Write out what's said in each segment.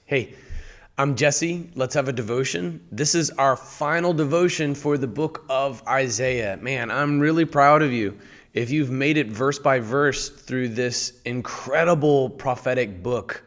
Hey, I'm Jesse. Let's have a devotion. This is our final devotion for the book of Isaiah. Man, I'm really proud of you. If you've made it verse by verse through this incredible prophetic book,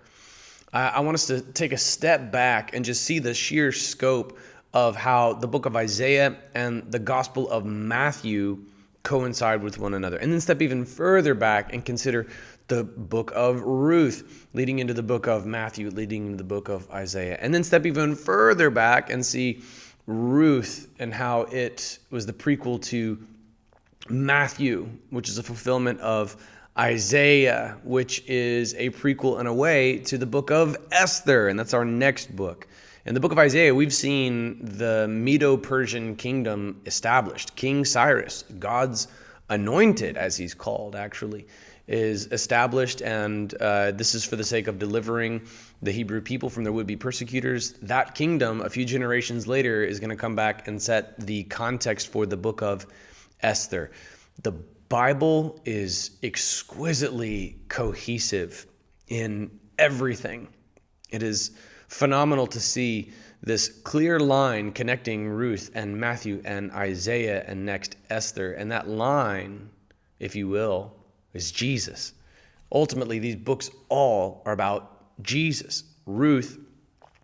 I want us to take a step back and just see the sheer scope of how the book of Isaiah and the Gospel of Matthew coincide with one another. And then step even further back and consider the book of Ruth, leading into the book of Matthew, leading into the book of Isaiah. And then step even further back and see Ruth and how it was the prequel to Matthew, which is a fulfillment of Isaiah, which is a prequel in a way to the book of Esther. And that's our next book. In the book of Isaiah, we've seen the Medo-Persian kingdom established. King Cyrus, God's anointed, as he's called, actually, is established, and this is for the sake of delivering the Hebrew people from their would-be persecutors. That kingdom, a few generations later, is going to come back and set the context for the book of Esther. The Bible is exquisitely cohesive in everything. It is phenomenal to see this clear line connecting Ruth and Matthew and Isaiah and next Esther. And that line, if you will, is Jesus. Ultimately, these books all are about Jesus. Ruth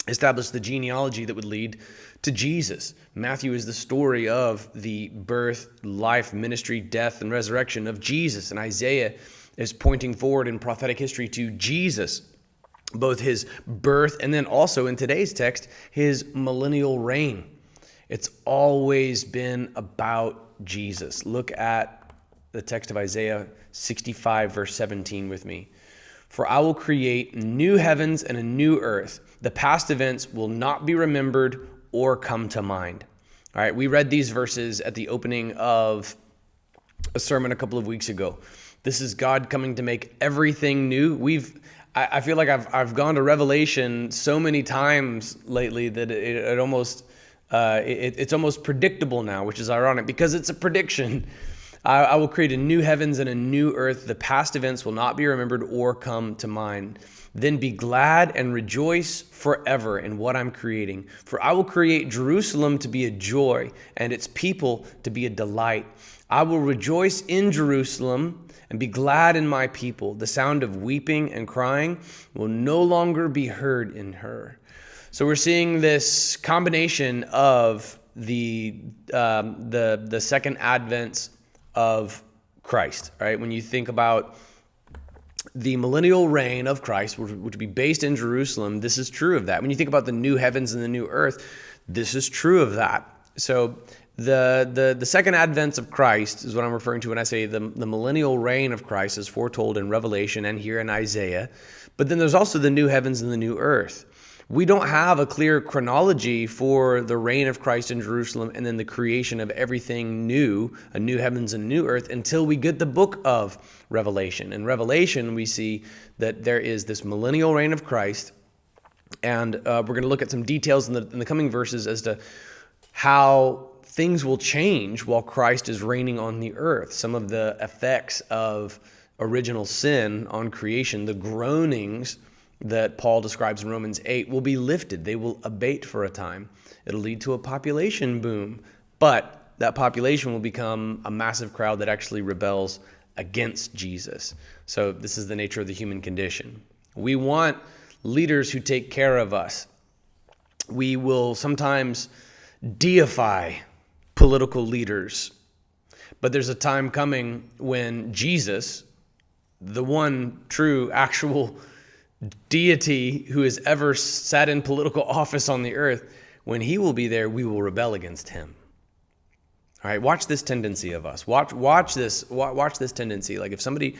established the genealogy that would lead to Jesus. Matthew is the story of the birth, life, ministry, death, and resurrection of Jesus. And Isaiah is pointing forward in prophetic history to Jesus, both his birth and then also in today's text, his millennial reign. It's always been about Jesus. Look at the text of Isaiah 65, verse 17 with me. For I will create new heavens and a new earth. The past events will not be remembered or come to mind. All right, we read these verses at the opening of a sermon a couple of weeks ago. This is God coming to make everything new. I feel like I've gone to Revelation so many times lately that it's almost predictable now, which is ironic because it's a prediction. I will create a new heavens and a new earth. The past events will not be remembered or come to mind. Then be glad and rejoice forever in what I'm creating. For I will create Jerusalem to be a joy and its people to be a delight. I will rejoice in Jerusalem and be glad in my people. The sound of weeping and crying will no longer be heard in her. So we're seeing this combination of the second advent of Christ, right? When you think about the millennial reign of Christ, which would be based in Jerusalem, this is true of that. When you think about the new heavens and the new earth, this is true of that. So the second advent of Christ is what I'm referring to when I say the millennial reign of Christ is foretold in Revelation and here in Isaiah. But then there's also the new heavens and the new earth. We don't have a clear chronology for the reign of Christ in Jerusalem and then the creation of everything new, a new heavens and new earth, until we get the book of Revelation. In Revelation, we see that there is this millennial reign of Christ, and we're going to look at some details in the coming verses as to how things will change while Christ is reigning on the earth. Some of the effects of original sin on creation, the groanings that Paul describes in Romans 8 will be lifted. They will abate for a time. It'll lead to a population boom, but that population will become a massive crowd that actually rebels against Jesus. So this is the nature of the human condition. We want leaders who take care of us. We will sometimes deify political leaders, but there's a time coming when Jesus, the one true actual deity who has ever sat in political office on the earth, when he will be there, we will rebel against him. All right, watch this tendency of us. Watch this tendency. Like if somebody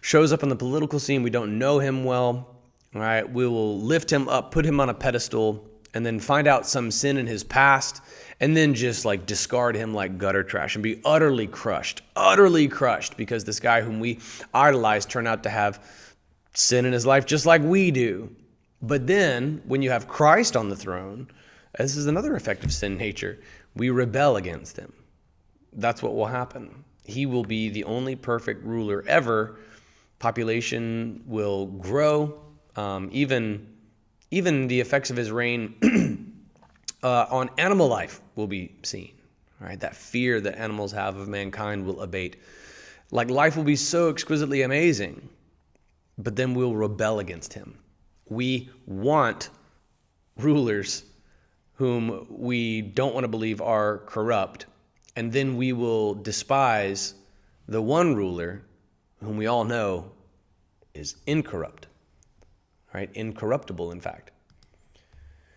shows up on the political scene, we don't know him well, all right, we will lift him up, put him on a pedestal, and then find out some sin in his past, and then just like discard him like gutter trash and be utterly crushed because this guy whom we idolize turned out to have sin in his life just like we do. But then when you have Christ on the throne, this is another effect of sin nature, we rebel against him. That's what will happen. He will be the only perfect ruler ever. Population will grow. Even Even the effects of his reign on animal life will be seen. Right? That fear that animals have of mankind will abate. Like life will be so exquisitely amazing, but then we'll rebel against him. We want rulers whom we don't want to believe are corrupt, and then we will despise the one ruler whom we all know is incorrupt, right? Incorruptible, in fact.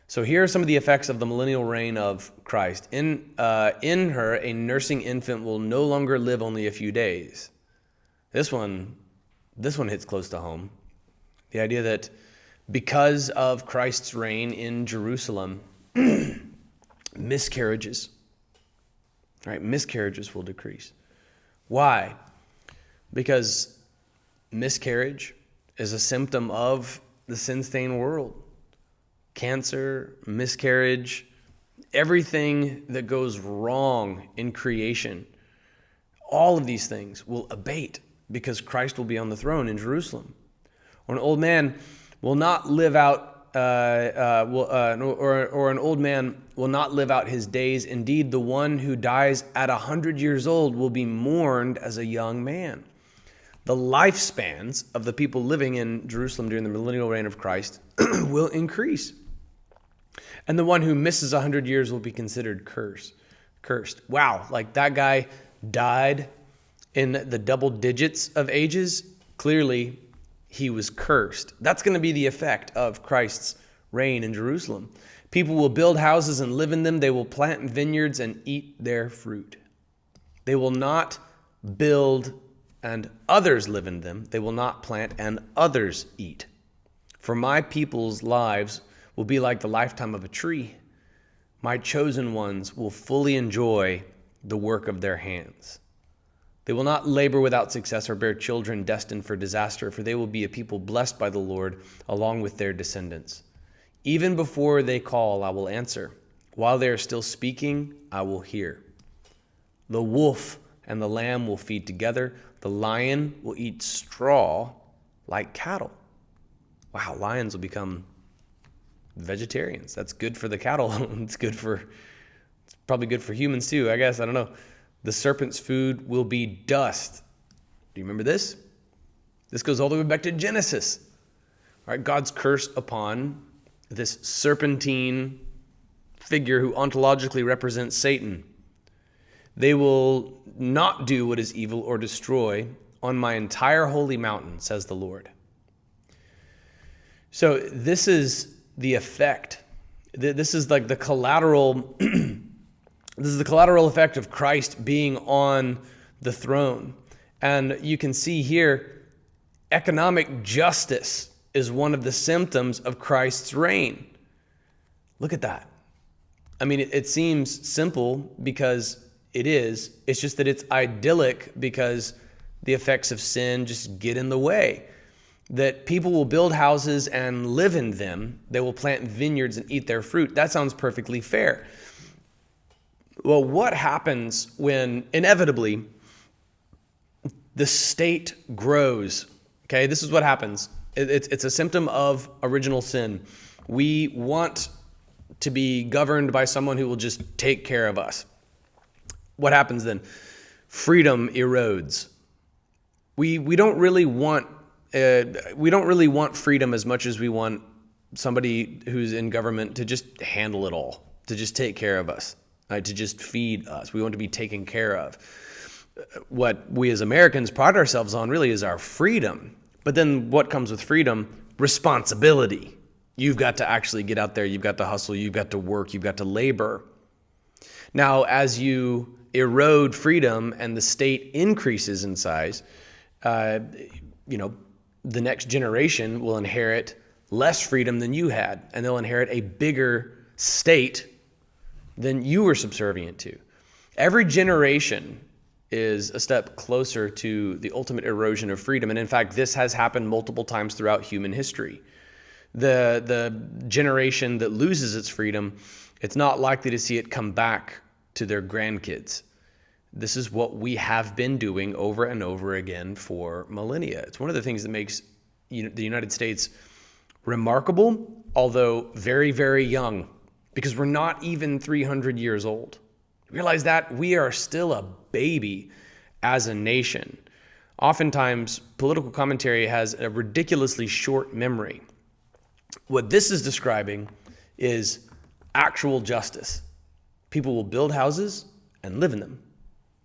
So here are some of the effects of the millennial reign of Christ. In her, a nursing infant will no longer live only a few days. This one hits close to home. The idea that because of Christ's reign in Jerusalem, miscarriages will decrease. Why? Because miscarriage is a symptom of the sin-stained world. Cancer, miscarriage, everything that goes wrong in creation, all of these things will abate because Christ will be on the throne in Jerusalem. Or an old man will not live out, or an old man will not live out his days. Indeed, the one who dies at 100 years old will be mourned as a young man. The lifespans of the people living in Jerusalem during the millennial reign of Christ will increase. And the one who misses 100 years will be considered cursed. Wow, like that guy died in the double digits of ages. Clearly, he was cursed. That's going to be the effect of Christ's reign in Jerusalem. People will build houses and live in them. They will plant vineyards and eat their fruit. They will not build and others live in them. They will not plant and others eat. For my people's lives will be like the lifetime of a tree. My chosen ones will fully enjoy the work of their hands. They will not labor without success or bear children destined for disaster, for they will be a people blessed by the Lord along with their descendants. Even before they call, I will answer. While they are still speaking, I will hear. The wolf and the lamb will feed together. The lion will eat straw like cattle. Wow, lions will become vegetarians. That's good for the cattle. It's probably good for humans too, I guess. I don't know. The serpent's food will be dust. Do you remember this? This goes all the way back to Genesis. All right, God's curse upon this serpentine figure who ontologically represents Satan. They will not do what is evil or destroy on my entire holy mountain, says the Lord. So this is the effect. This is like the collateral. This is the collateral effect of Christ being on the throne. And you can see here, economic justice is one of the symptoms of Christ's reign. Look at that. I mean, it seems simple because it is. It's just that it's idyllic because the effects of sin just get in the way. That people will build houses and live in them. They will plant vineyards and eat their fruit. That sounds perfectly fair. Well, what happens when inevitably the state grows? Okay, this is what happens. It's a symptom of original sin. We want to be governed by someone who will just take care of us. What happens then? Freedom erodes. We don't really want freedom as much as we want somebody who's in government to just handle it all, to just take care of us, right? To just feed us. We want to be taken care of. What we as Americans pride ourselves on really is our freedom. But then what comes with freedom? Responsibility. You've got to actually get out there. You've got to hustle. You've got to work. You've got to labor. Now, as you erode freedom and the state increases in size, the next generation will inherit less freedom than you had, and they'll inherit a bigger state than you were subservient to. Every generation is a step closer to the ultimate erosion of freedom. And in fact, this has happened multiple times throughout human history. The generation that loses its freedom, it's not likely to see it come back to their grandkids. This is what we have been doing over and over again for millennia. It's one of the things that makes the United States remarkable although very, very young, because we're not even 300 years old. Realize that we are still a baby as a nation. Oftentimes, political commentary has a ridiculously short memory. What this is describing is actual justice. People will build houses and live in them.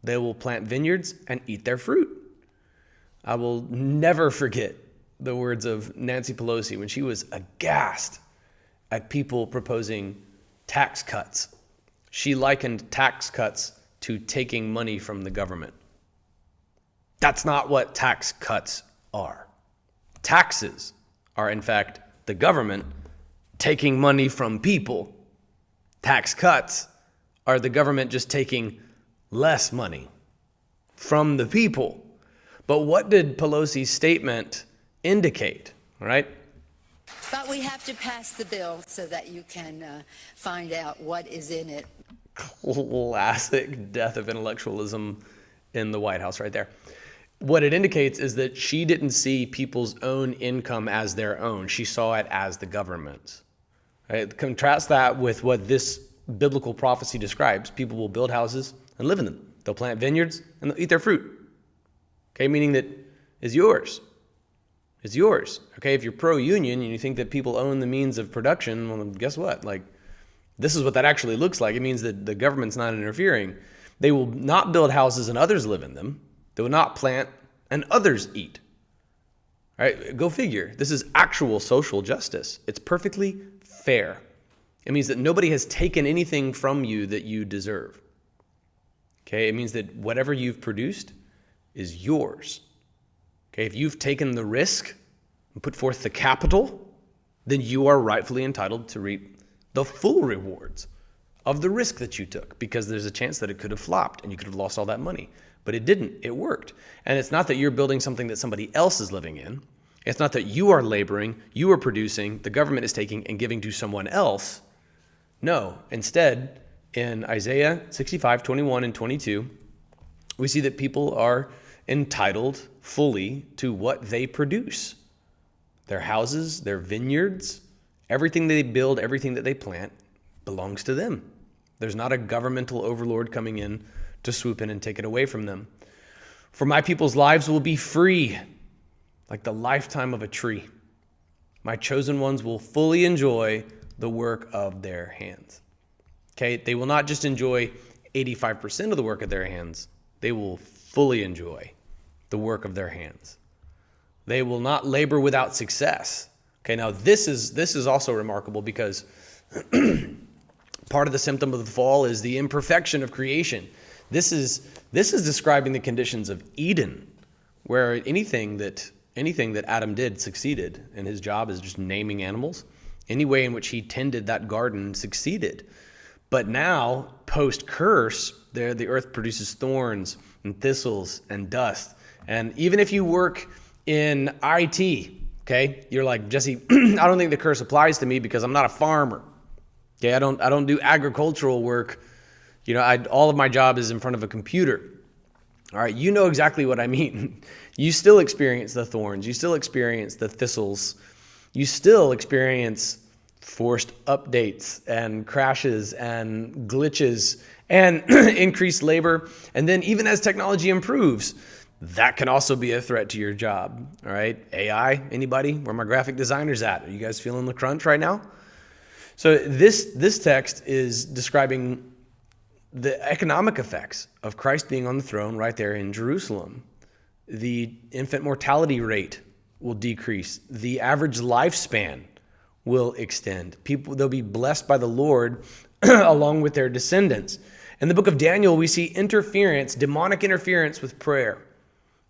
They will plant vineyards and eat their fruit. I will never forget the words of Nancy Pelosi when she was aghast at people proposing tax cuts. She likened tax cuts to taking money from the government. That's not what tax cuts are. Taxes are, in fact, the government taking money from people. Tax cuts are the government just taking less money from the people. But what did Pelosi's statement indicate, right? But we have to pass the bill so that you can find out what is in it. Classic death of intellectualism in the White House right there. What it indicates is that she didn't see people's own income as their own. She saw it as the government's. Right? Contrast that with what this biblical prophecy describes. People will build houses and live in them. They'll plant vineyards and they'll eat their fruit. Okay, meaning that it's yours. It's yours. Okay, if you're pro-union and you think that people own the means of production, well, guess what? Like, this is what that actually looks like. It means that the government's not interfering. They will not build houses and others live in them. They will not plant and others eat. All right, go figure. This is actual social justice. It's perfectly fair. It means that nobody has taken anything from you that you deserve. Okay, it means that whatever you've produced is yours. Okay, if you've taken the risk and put forth the capital, then you are rightfully entitled to reap the full rewards of the risk that you took, because there's a chance that it could have flopped and you could have lost all that money. But it didn't. It worked. And it's not that you're building something that somebody else is living in. It's not that you are laboring, you are producing, the government is taking and giving to someone else. No. Instead, in Isaiah 65, 21 and 22, we see that people are entitled fully to what they produce. Their houses, their vineyards, everything they build, everything that they plant belongs to them. There's not a governmental overlord coming in to swoop in and take it away from them. For my people's lives will be free, like the lifetime of a tree. My chosen ones will fully enjoy the work of their hands. Okay, they will not just enjoy 85% of the work of their hands. They will fully enjoy the work of their hands. They will not labor without success. Okay, now this is also remarkable because part of the symptom of the fall is the imperfection of creation. This is describing the conditions of Eden, where anything that Adam did succeeded, and his job is just naming animals. Any way in which he tended that garden succeeded. But now, post-curse, the earth produces thorns and thistles and dust. And even if you work in IT, okay, you're like, Jesse, I don't think the curse applies to me because I'm not a farmer. Okay, I don't do agricultural work. You know, all of my job is in front of a computer. All right, you know exactly what I mean. You still experience the thorns. You still experience the thistles. You still experience forced updates and crashes and glitches and increased labor. And then even as technology improves, that can also be a threat to your job. All right, AI, anybody? Where my graphic designers at? Are you guys feeling the crunch right now? So this text is describing the economic effects of Christ being on the throne right there in Jerusalem. The infant mortality rate will decrease. The average lifespan will extend. They'll be blessed by the Lord along with their descendants. In the book of Daniel, we see demonic interference with prayer.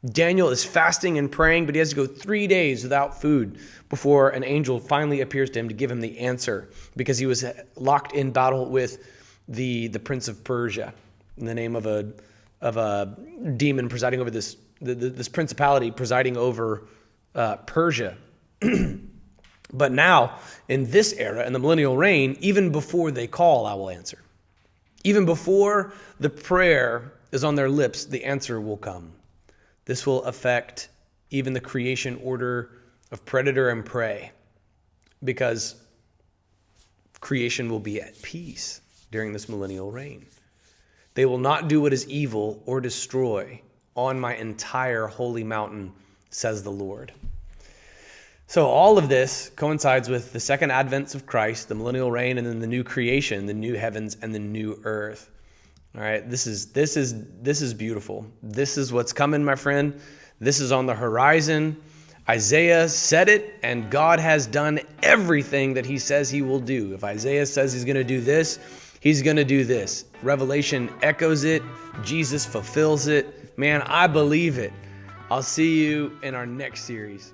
Daniel is fasting and praying, but he has to go 3 days without food before an angel finally appears to him to give him the answer, because he was locked in battle with the prince of Persia, in the name of a demon presiding over this principality presiding over Persia. But now, in this era, in the millennial reign, even before they call, I will answer. Even before the prayer is on their lips, the answer will come. This will affect even the creation order of predator and prey, because Creation will be at peace during this millennial reign. They will not do what is evil or destroy on my entire holy mountain, says the Lord. So all of this coincides with the second advent of Christ, the millennial reign, and then the new creation, the new heavens and the new earth. All right, this is beautiful. This is what's coming, my friend. This is on the horizon. Isaiah said it, and God has done everything that he says he will do. If Isaiah says he's going to do this, he's going to do this. Revelation echoes it. Jesus fulfills it. Man, I believe it. I'll see you in our next series.